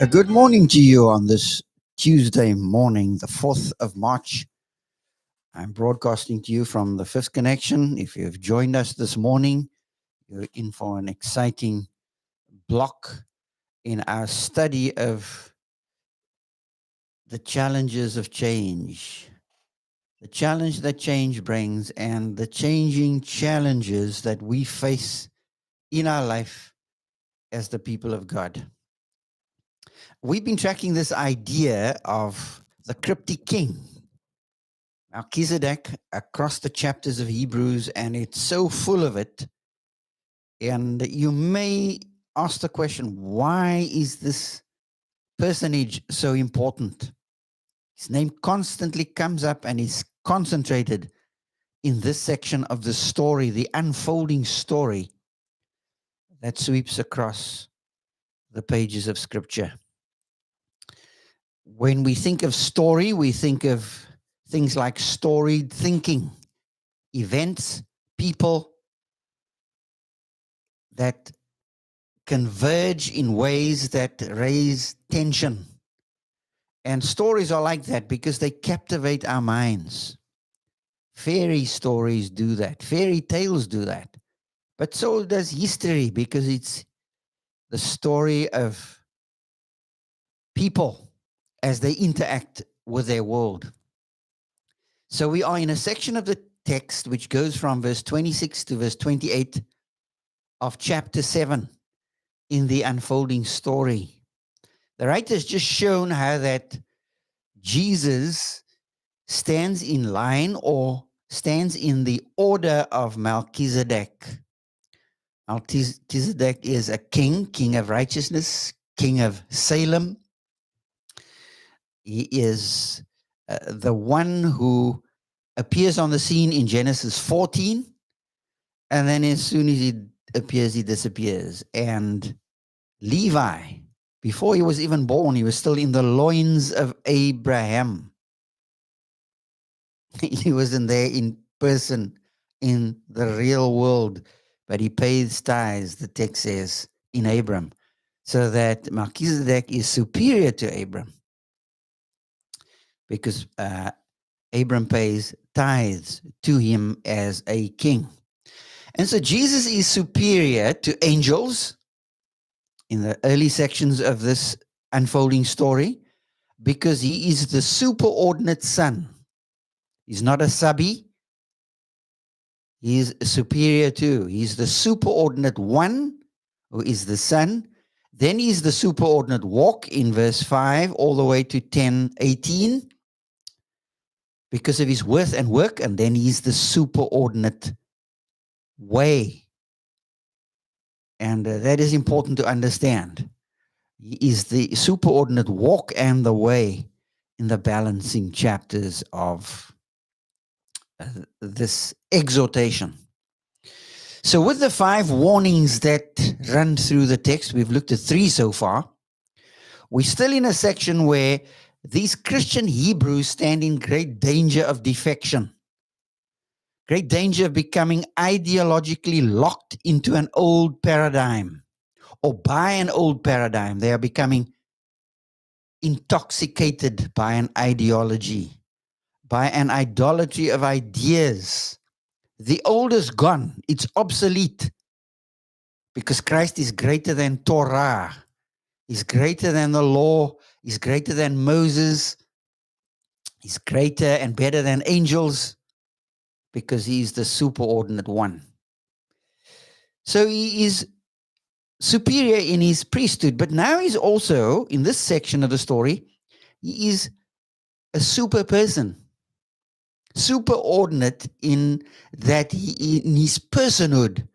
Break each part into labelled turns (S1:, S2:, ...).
S1: A good morning to you on this Tuesday morning, the 4th of March. I'm broadcasting to you from the Fifth Connection. If you've joined us this morning, you're in for an exciting block in our study of the challenges of change, the challenge that change brings, and the changing challenges that we face in our life as the people of God. We've been tracking this idea of the cryptic king, Melchizedek, across the chapters of Hebrews, and it's so full of it. And you may ask the question, why is this personage so important? His name constantly comes up and is concentrated in this section of the story, the unfolding story that sweeps across the pages of Scripture. When we think of story, we think of things like storied thinking, events, people that converge in ways that raise tension. And stories are like that because they captivate our minds. Fairy stories do that. Fairy tales do that. But so does history, because it's the story of people as they interact with their world. So we are in a section of the text which goes from verse 26 to verse 28 of chapter 7 in the unfolding story. The writer has just shown how that Jesus stands in line or stands in the order of Melchizedek. Melchizedek is a king of righteousness, king of Salem. He is the one who appears on the scene in Genesis 14, and then as soon as he appears, he disappears. And Levi, before he was even born, he was still in the loins of Abraham. He wasn't there in person in the real world, but he pays tithes, the text says, in Abram, so that Melchizedek is superior to Abram, because Abram pays tithes to him as a king. And so Jesus is superior to angels in the early sections of this unfolding story, because he is the superordinate son. He's not a subby. He's superior to. He's the superordinate one, who is the son. Then he's the superordinate walk in verse 5 all the way to 10:18 because of his worth and work. And then he's the superordinate way. And that is important to understand. He is the superordinate walk and the way in the balancing chapters of this exhortation. So with the 5 warnings that run through the text, we've looked at 3 so far. We're still in a section where these Christian Hebrews stand in great danger of defection, great danger of becoming ideologically locked into an old paradigm, or by an old paradigm. They are becoming intoxicated by an ideology, by an idolatry of ideas. The old is gone. It's obsolete, because Christ is greater than Torah. He's greater than the law. He's greater than Moses. He's greater and better than angels, because he's the superordinate one. So he is superior in his priesthood, but now he's also, in this section of the story, he is a super person. Superordinate in that in his personhood,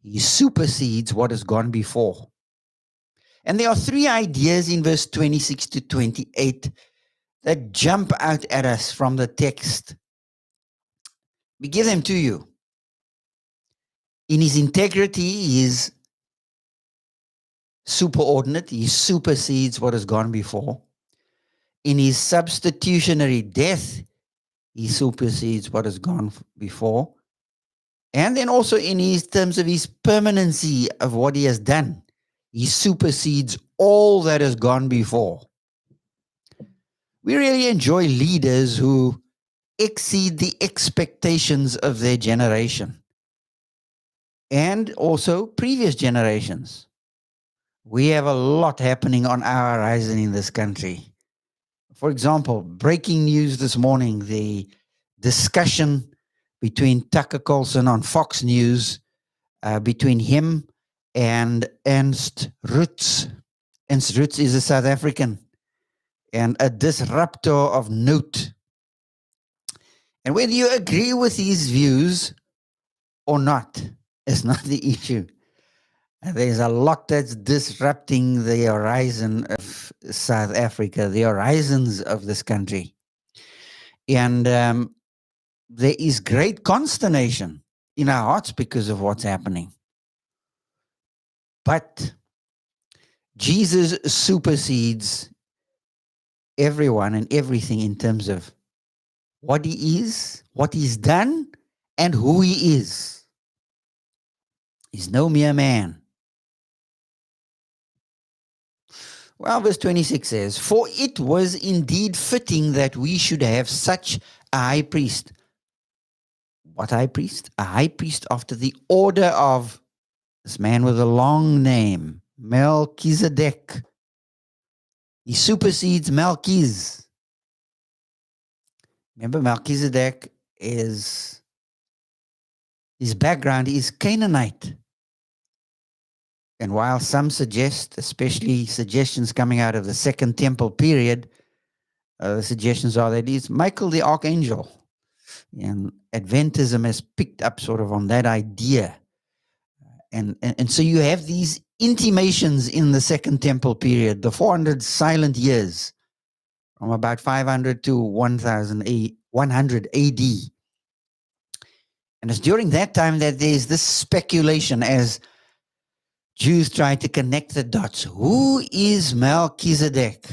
S1: he supersedes what has gone before. And there are 3 ideas in verse 26 to 28 that jump out at us from the text. We give them to you. In his integrity, he is superordinate. He supersedes what has gone before. In his substitutionary death, he supersedes what has gone before. And then also in his terms of his permanency of what he has done, he supersedes all that has gone before. We really enjoy leaders who exceed the expectations of their generation and also previous generations. We have a lot happening on our horizon in this country. For example, breaking news this morning, the discussion between Tucker Carlson on Fox News, between him and Ernst Rutz. Ernst Rutz is a South African and a disruptor of note. And whether you agree with his views or not is not the issue. There's a lot that's disrupting the horizon of South Africa, the horizons of this country. And there is great consternation in our hearts because of what's happening. But Jesus supersedes everyone and everything in terms of what he is, what he's done, and who he is. He's no mere man. Well, verse 26 says, "For it was indeed fitting that we should have such a high priest." What high priest? A high priest after the order of this man with a long name, Melchizedek. He supersedes Melchiz. Remember, Melchizedek is, his background is Canaanite. And while some suggest, especially suggestions coming out of the Second Temple period, the suggestions are that he's Michael the Archangel. And Adventism has picked up sort of on that idea. And so you have these intimations in the Second Temple period, the 400 silent years, from about 500 to 100 AD. And it's during that time that there's this speculation as Jews try to connect the dots. Who is Melchizedek?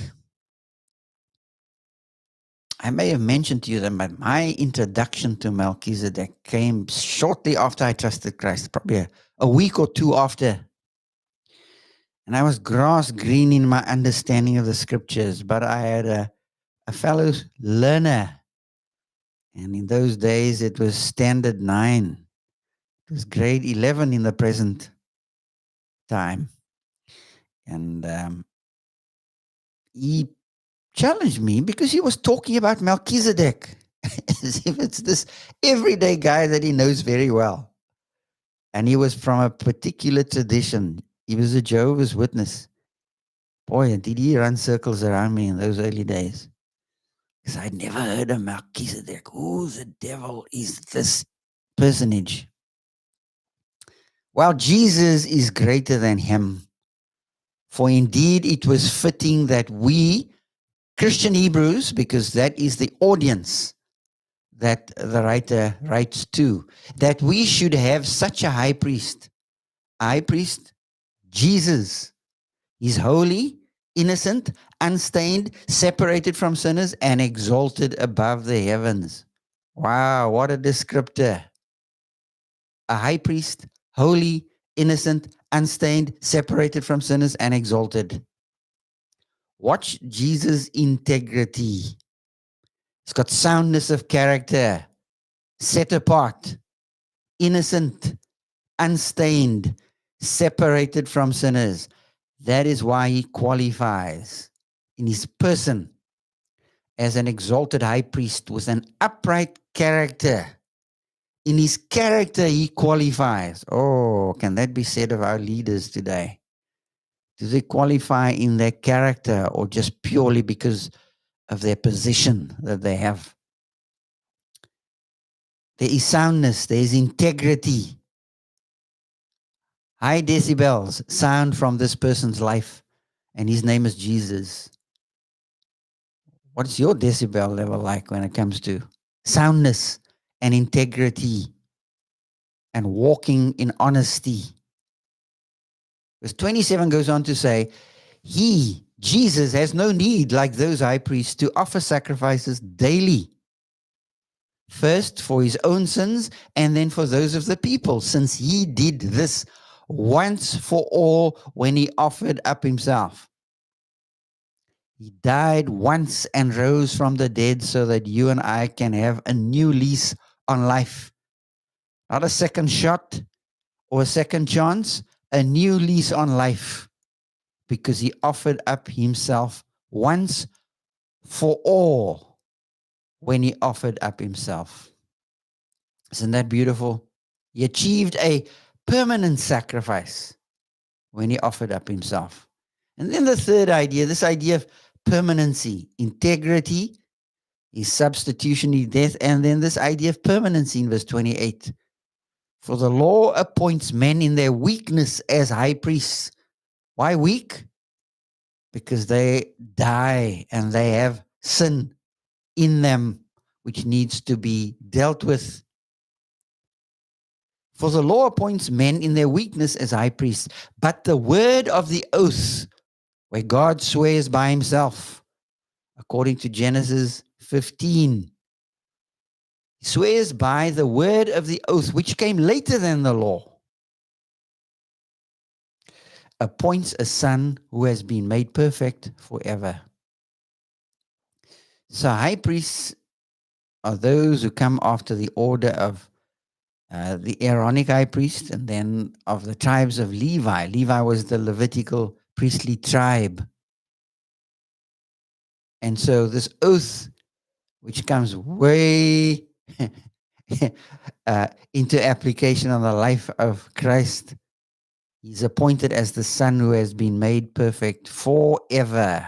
S1: I may have mentioned to you that my introduction to Melchizedek came shortly after I trusted Christ, probably a week or two after. And I was grass green in my understanding of the scriptures, but I had a fellow learner. And in those days, it was standard 9. It was grade 11 in the present time. And he challenged me because he was talking about Melchizedek as if it's this everyday guy that he knows very well. And he was from a particular tradition. He was a Jehovah's Witness. Boy, did he run circles around me in those early days. Because I'd never heard of Melchizedek. Who the devil is this personage? Well, Jesus is greater than him. For indeed it was fitting that we, Christian Hebrews, because that is the audience that the writer writes to, that we should have such a high priest. High priest, Jesus. He's holy, innocent, unstained, separated from sinners, and exalted above the heavens. Wow, what a descriptor. A high priest, holy, innocent, unstained, separated from sinners, and exalted. Watch Jesus' integrity. He's got soundness of character, set apart, innocent, unstained, separated from sinners. That is why he qualifies in his person as an exalted high priest with an upright character. In his character, he qualifies. Oh, can that be said of our leaders today? Do they qualify in their character or just purely because of their position that they have? There is soundness, there is integrity. High decibels sound from this person's life, and his name is Jesus. What's your decibel level like when it comes to soundness and integrity and walking in honesty. Verse 27 goes on to say, He, Jesus, has no need, like those high priests, to offer sacrifices daily. First for his own sins and then for those of the people, since he did this once for all when he offered up himself. He died once and rose from the dead so that you and I can have a new lease on life. Not a second shot or a second chance, a new lease on life, because he offered up himself once for all when he offered up himself. Isn't that beautiful? He achieved a permanent sacrifice when he offered up himself. And then the third idea, this idea of permanency, integrity, his substitutionary death, and then this idea of permanency in verse 28. For the law appoints men in their weakness as high priests. Why weak? Because they die and they have sin in them, which needs to be dealt with. For the law appoints men in their weakness as high priests, but the word of the oath, where God swears by himself, according to Genesis 15, he swears by the word of the oath, which came later than the law, appoints a son who has been made perfect forever. So high priests are those who come after the order of the Aaronic high priest, and then of the tribes of Levi. Levi was the Levitical priestly tribe. And so this oath, which comes way into application on the life of Christ, he's appointed as the Son who has been made perfect forever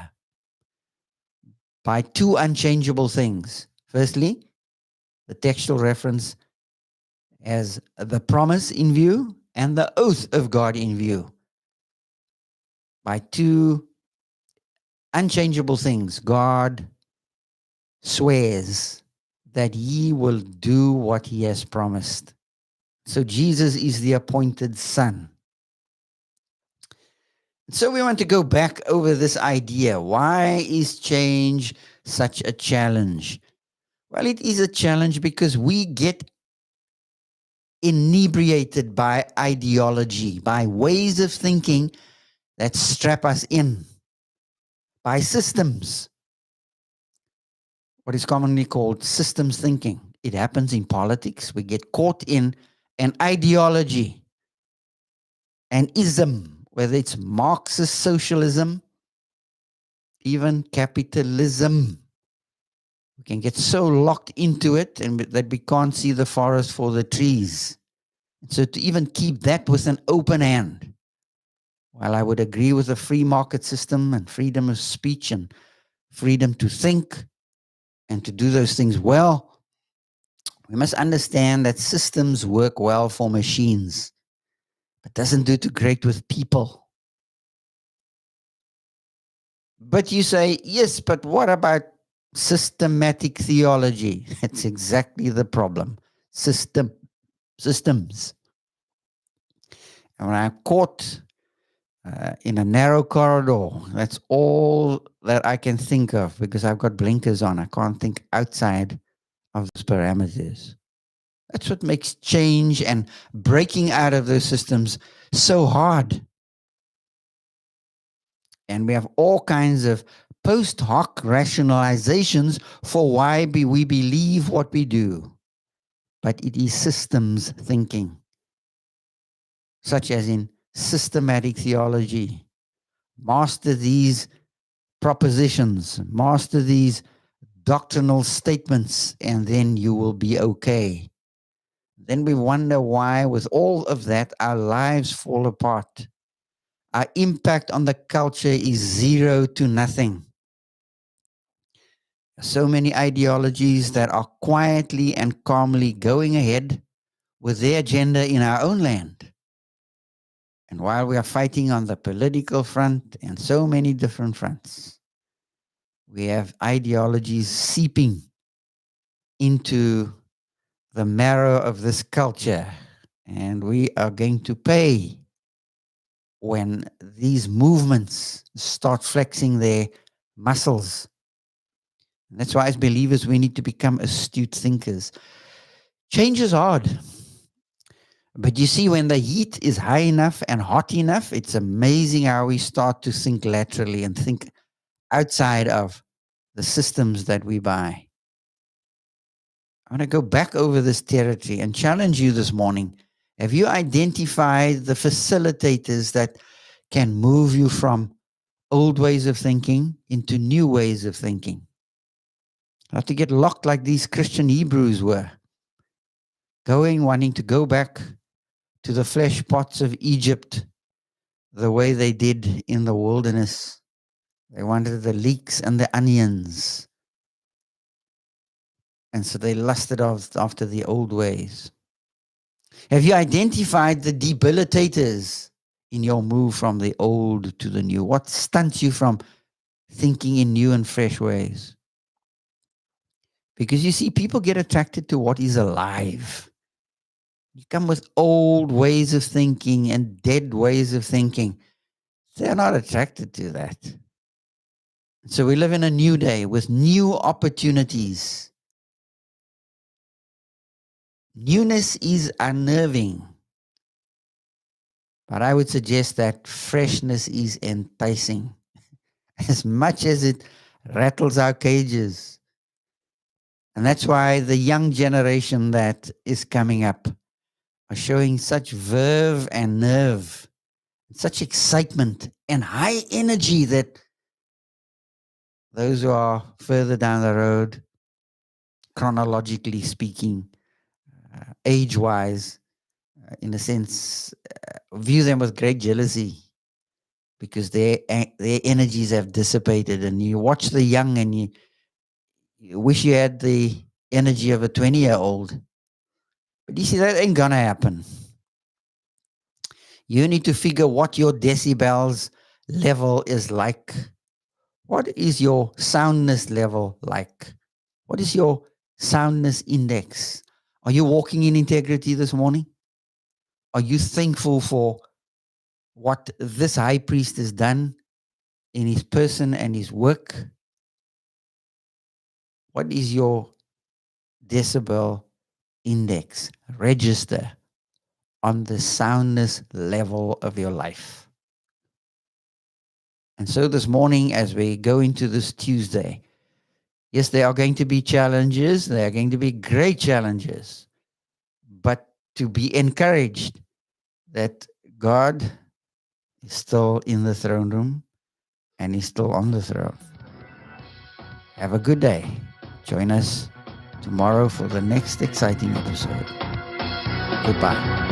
S1: by two unchangeable things. Firstly, the textual reference has the promise in view and the oath of God in view. By two unchangeable things, God swears that he will do what he has promised. So Jesus is the appointed Son. So we want to go back over this idea. Why is change such a challenge? Well, it is a challenge because we get inebriated by ideology, by ways of thinking that strap us in, by systems, what is commonly called systems thinking. It happens in politics. We get caught in an ideology, an ism, whether it's Marxist socialism, even capitalism. We can get so locked into it and that we can't see the forest for the trees. So to even keep that with an open hand, while I would agree with a free market system and freedom of speech and freedom to think and to do those things well, we must understand that systems work well for machines, but doesn't do too great with people. But you say, yes, but what about systematic theology? That's exactly the problem. Systems. And when I'm caught in a narrow corridor, that's all that I can think of because I've got blinkers on. I can't think outside of those parameters. That's what makes change and breaking out of those systems so hard. And we have all kinds of post hoc rationalizations for why we believe what we do. But it is systems thinking, such as in systematic theology. Master these propositions, master these doctrinal statements, and then you will be okay. Then we wonder why, with all of that, our lives fall apart. Our impact on the culture is zero to nothing. So many ideologies that are quietly and calmly going ahead with their agenda in our own land. And while we are fighting on the political front and so many different fronts, we have ideologies seeping into the marrow of this culture And we are going to pay when these movements start flexing their muscles. And that's why, as believers, we need to become astute thinkers. Change is hard. But you see, when the heat is high enough and hot enough, it's amazing how we start to think laterally and think outside of the systems that we buy. I want to go back over this territory and challenge you this morning. Have you identified the facilitators that can move you from old ways of thinking into new ways of thinking? Not to get locked like these Christian Hebrews were, wanting to go back to the flesh pots of Egypt the way they did in the wilderness. They wanted the leeks and the onions. And so they lusted after the old ways. Have you identified the debilitators in your move from the old to the new? What stunts you from thinking in new and fresh ways? Because you see, people get attracted to what is alive. You come with old ways of thinking and dead ways of thinking. They're not attracted to that. So we live in a new day with new opportunities. Newness is unnerving. But I would suggest that freshness is enticing. As much as it rattles our cages. And that's why the young generation that is coming up are showing such verve and nerve, such excitement and high energy that those who are further down the road, chronologically speaking, age-wise, in a sense, view them with great jealousy because their energies have dissipated. And you watch the young and you wish you had the energy of a 20-year-old. But you see, that ain't going to happen. You need to figure what your decibels level is like. What is your soundness level like? What is your soundness index? Are you walking in integrity this morning? Are you thankful for what this high priest has done in his person and his work? What is your decibel index register on the soundness level of your life? And so this morning, as we go into this Tuesday, yes, there are going to be challenges. There are going to be great challenges. But to be encouraged that God is still in the throne room and he's still on the throne. Have a good day. Join us tomorrow for the next exciting episode. Goodbye.